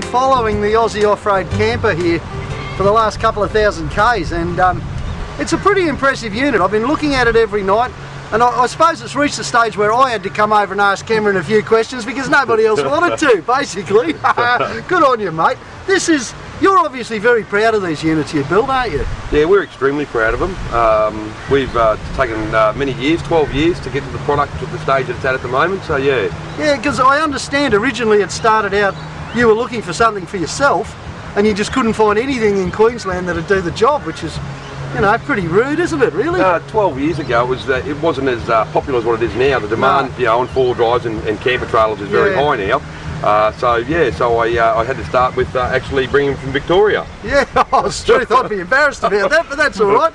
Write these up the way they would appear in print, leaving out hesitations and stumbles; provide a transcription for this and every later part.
following the Aussie Off-Road Camper here for the last couple of thousand Ks, and it's a pretty impressive unit. I've been looking at it every night, and I suppose it's reached the stage where I had to come over and ask Cameron a few questions because nobody else wanted to, basically. Good on you, mate. You're obviously very proud of these units you built, aren't you? Yeah, we're extremely proud of them. We've taken many years, 12 years, to get to the product to the stage that it's at the moment, so yeah. Yeah, because I understand originally it started out, you were looking for something for yourself, and you just couldn't find anything in Queensland that'd do the job, which is, you know, pretty rude, isn't it, really? 12 years ago, it wasn't as popular as what it is now. The demand, you know, on four-wheel drives and camper trailers is very high now. So I had to start with actually bringing them from Victoria. Yeah, it's truth. I'd be embarrassed about that, but that's all right.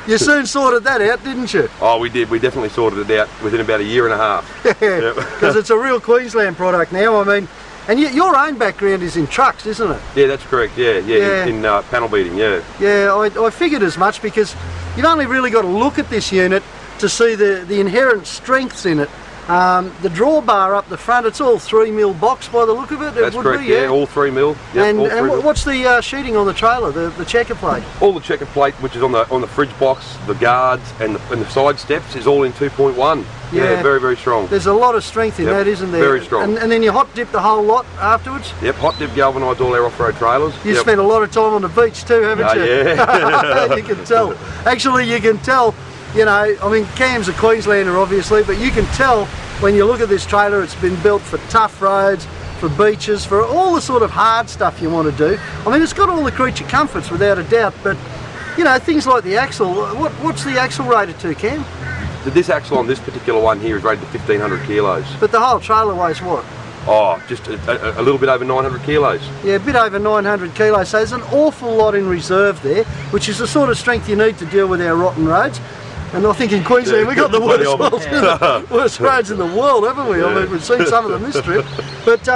You soon sorted that out, didn't you? Oh, we did. We definitely sorted it out within about a year and a half. Yeah, because it's a real Queensland product now. I mean, and your own background is in trucks, isn't it? Yeah, that's correct. Yeah. In panel beating. Yeah. Yeah, I figured as much because you've only really got to look at this unit to see the inherent strengths in it. The drawbar up the front, it's all 3mm box by the look of it. That's correct, yeah, all 3mm. Yep, and what's the sheeting on the trailer, the checker plate? All the checker plate, which is on the fridge box, the guards and the side steps, is all in 2.1. Yeah, very, very strong. There's a lot of strength in that, isn't there? Very strong. And then you hot dip the whole lot afterwards? Yep, hot dip galvanised all our off-road trailers. You spent a lot of time on the beach too, haven't you? Yeah. You can tell. Actually, you can tell. You know, I mean, Cam's a Queenslander obviously, but you can tell when you look at this trailer, it's been built for tough roads, for beaches, for all the sort of hard stuff you want to do. I mean, it's got all the creature comforts without a doubt, but you know, things like the axle, what's the axle rated to, Cam? This axle on this particular one here is rated to 1500 kilos. But the whole trailer weighs what? Oh, just a little bit over 900 kilos. Yeah, a bit over 900 kilos, so there's an awful lot in reserve there, which is the sort of strength you need to deal with our rotten roads. And I think in Queensland we've got the worst roads in the world, haven't we? I mean, we've seen some of them this trip. But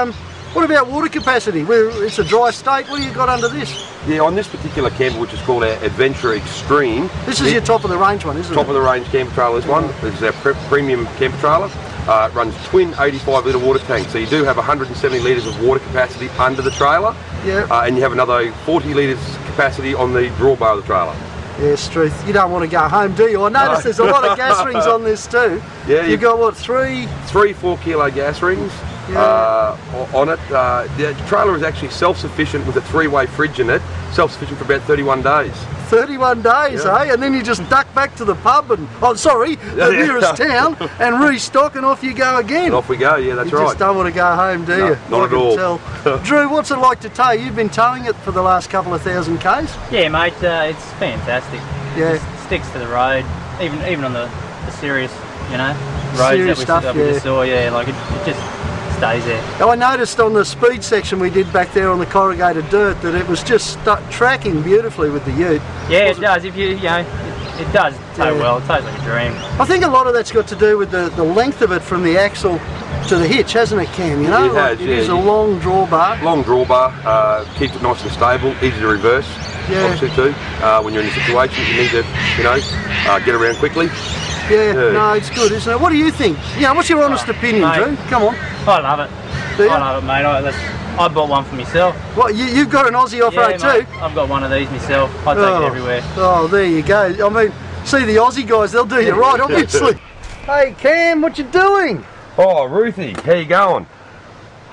what about water capacity? It's a dry state. What do you got under this? Yeah, on this particular camper, which is called our Adventure Extreme. This is your top of the range one, isn't it? Top of the range camper trailer, this one. This is our premium camper trailer. It runs twin 85 litre water tanks, so you do have 170 litres of water capacity under the trailer. Yeah. And you have another 40 litres capacity on the drawbar of the trailer. Yes, truth. You don't want to go home, do you? I noticed there's a lot of gas rings on this too. Yeah. You've got what, three 4 kilo gas rings on it. The trailer is actually self-sufficient with a 3-way fridge in it. Self-sufficient for about 31 days. 31 days, eh? And then you just duck back to the pub and, the nearest town and restock and off you go again. And off we go, yeah, that's right. You just don't want to go home, do you? Not at all. Drew, what's it like to tow? You've been towing it for the last couple of thousand Ks? Yeah, mate, it's fantastic. Yeah. It just sticks to the road, even on the serious, you know, roads that we just saw, like it just stays there. Now, I noticed on the speed section we did back there on the corrugated dirt that it was just tracking beautifully with the ute. Yeah, it does. If it does tow well. It tows like a dream. I think a lot of that's got to do with the length of it from the axle to the hitch, hasn't it, Cam? You know, it is a long drawbar. Long drawbar, keeps it nice and stable, easy to reverse. Yeah. Obviously too. When you're in a situation you need to, get around quickly. Yeah, no, it's good, isn't it? What do you think? What's your honest opinion, mate, Drew? Come on. I love it. Do you? I love it, mate. I bought one for myself. What, you've got an Aussie Off-Road too? I've got one of these myself. I take it everywhere. Oh, there you go. I mean, see the Aussie guys, they'll do you right, obviously. Hey, Cam, what you doing? Oh, Ruthie, how you going?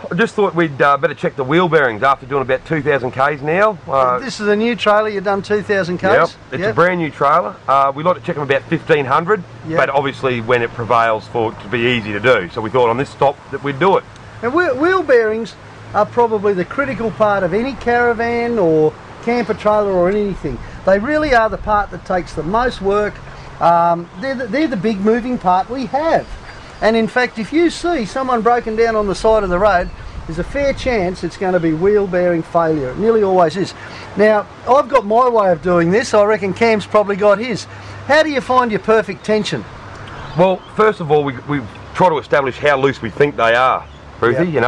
I just thought we'd better check the wheel bearings after doing about 2,000 Ks now. This is a new trailer, you've done 2,000 Ks? Yep, it's a brand new trailer. We like to check them about 1,500, but obviously when it prevails for it to be easy to do. So we thought on this stop that we'd do it. And wheel bearings are probably the critical part of any caravan or camper trailer or anything. They really are the part that takes the most work. They're the big moving part we have. And in fact, if you see someone broken down on the side of the road, there's a fair chance it's going to be wheel bearing failure. It nearly always is. Now, I've got my way of doing this. I reckon Cam's probably got his. How do you find your perfect tension? Well, first of all, we try to establish how loose we think they are, Ruthie,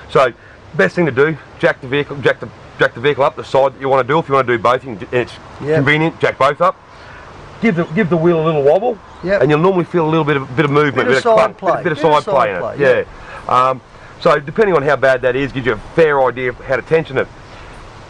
So, best thing to do, jack the vehicle up the side that you want to do. If you want to do both, it's convenient, jack both up. Give the wheel a little wobble, and you'll normally feel a little bit of movement, a bit of side play in it. So depending on how bad that is, gives you a fair idea of how to tension it.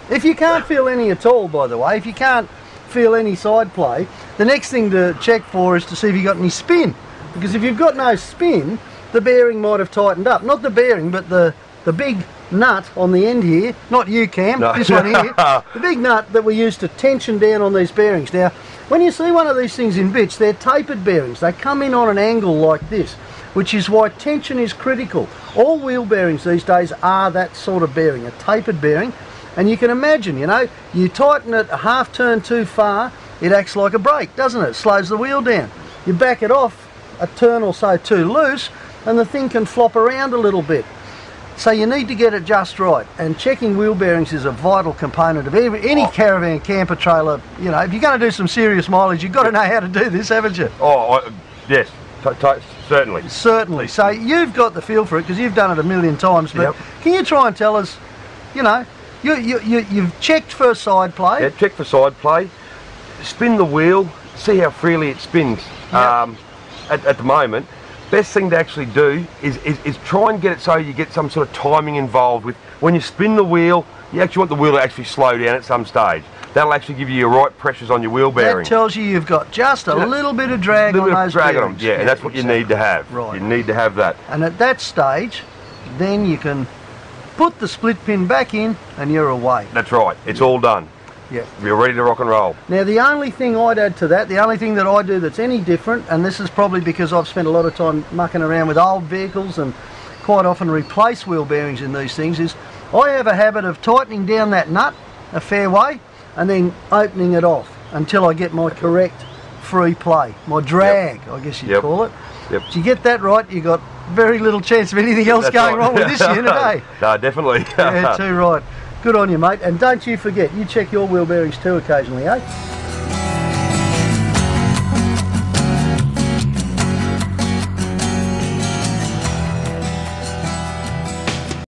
If you can't feel any at all, by the way, if you can't feel any side play, the next thing to check for is to see if you've got any spin. Because if you've got no spin, the bearing might have tightened up. Not the bearing, but the big nut on the end here, not you, Cam, no. This one here, the big nut that we use to tension down on these bearings. Now, when you see one of these things in bits, they're tapered bearings. They come in on an angle like this, which is why tension is critical. All wheel bearings these days are that sort of bearing, a tapered bearing. And you can imagine, you know, you tighten it a half turn too far, it acts like a brake, doesn't it? It slows the wheel down. You back it off a turn or so too loose, and the thing can flop around a little bit. So you need to get it just right, and checking wheel bearings is a vital component of any caravan, camper, trailer. You know, if you're going to do some serious mileage, you've got to know how to do this, haven't you? Oh, yes, certainly. Certainly. So you've got the feel for it because you've done it a million times, but can you try and tell us, you know, you've checked for side play? Yeah, check for side play. Spin the wheel, see how freely it spins. At the moment, best thing to actually do is try and get it so you get some sort of timing involved with. When you spin the wheel, you actually want the wheel to actually slow down at some stage. That'll actually give you your right pressures on your wheel bearing. That tells you you've got just a little bit of drag on those bearings. Yeah, and that's what you need to have. Right. You need to have that. And at that stage, then you can put the split pin back in and you're away. That's right. It's all done. Yeah. You're ready to rock and roll. Now the only thing I'd add to that, the only thing that I do that's any different, and this is probably because I've spent a lot of time mucking around with old vehicles and quite often replace wheel bearings in these things, is I have a habit of tightening down that nut a fair way and then opening it off until I get my correct free play, my drag, I guess you'd call it. Yep. If you get that right, you've got very little chance of anything else going wrong with this unit, eh? No, definitely. Yeah, too right. Good on you, mate. And don't you forget, you check your wheel bearings too occasionally, eh?